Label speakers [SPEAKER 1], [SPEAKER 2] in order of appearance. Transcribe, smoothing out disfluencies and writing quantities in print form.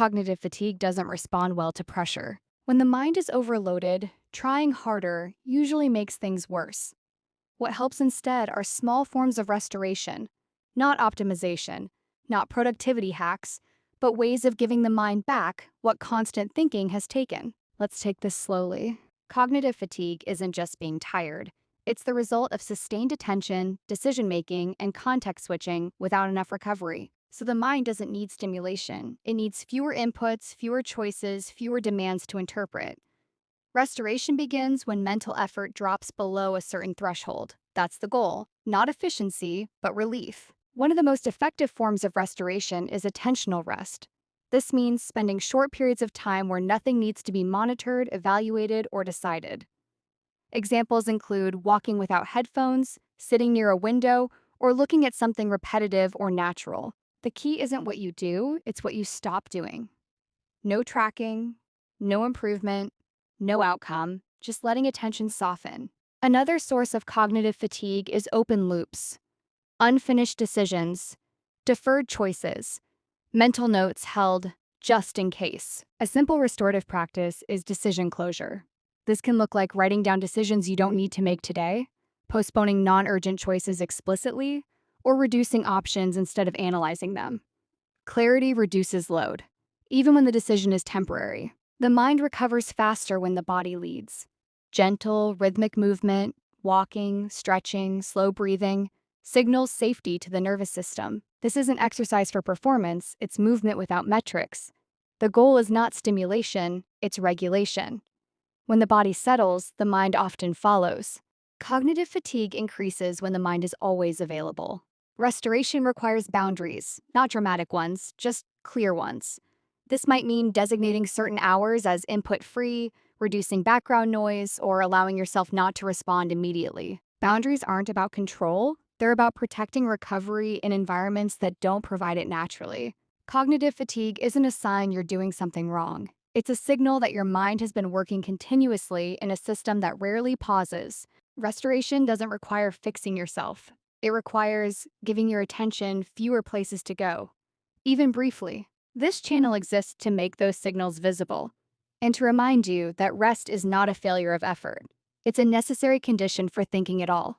[SPEAKER 1] Cognitive fatigue doesn't respond well to pressure. When the mind is overloaded, trying harder usually makes things worse. What helps instead are small forms of restoration, not optimization, not productivity hacks, but ways of giving the mind back what constant thinking has taken. Let's take this slowly. Cognitive fatigue isn't just being tired. It's the result of sustained attention, decision making, and context switching without enough recovery. So the mind doesn't need stimulation. It needs fewer inputs, fewer choices, fewer demands to interpret. Restoration begins when mental effort drops below a certain threshold. That's the goal. Not efficiency, but relief. One of the most effective forms of restoration is attentional rest. This means spending short periods of time where nothing needs to be monitored, evaluated, or decided. Examples include walking without headphones, sitting near a window, or looking at something repetitive or natural. The key isn't what you do, it's what you stop doing. No tracking, no improvement, no outcome, just letting attention soften. Another source of cognitive fatigue is open loops, unfinished decisions, deferred choices, mental notes held just in case. A simple restorative practice is decision closure. This can look like writing down decisions you don't need to make today, postponing non-urgent choices explicitly, or reducing options instead of analyzing them. Clarity reduces load, even when the decision is temporary. The mind recovers faster when the body leads. Gentle, rhythmic movement, walking, stretching, slow breathing, signals safety to the nervous system. This isn't exercise for performance, it's movement without metrics. The goal is not stimulation, it's regulation. When the body settles, the mind often follows. Cognitive fatigue increases when the mind is always available. Restoration requires boundaries, not dramatic ones, just clear ones. This might mean designating certain hours as input-free, reducing background noise, or allowing yourself not to respond immediately. Boundaries aren't about control, they're about protecting recovery in environments that don't provide it naturally. Cognitive fatigue isn't a sign you're doing something wrong. It's a signal that your mind has been working continuously in a system that rarely pauses. Restoration doesn't require fixing yourself. It requires giving your attention fewer places to go, even briefly. This channel exists to make those signals visible and to remind you that rest is not a failure of effort. It's a necessary condition for thinking at all.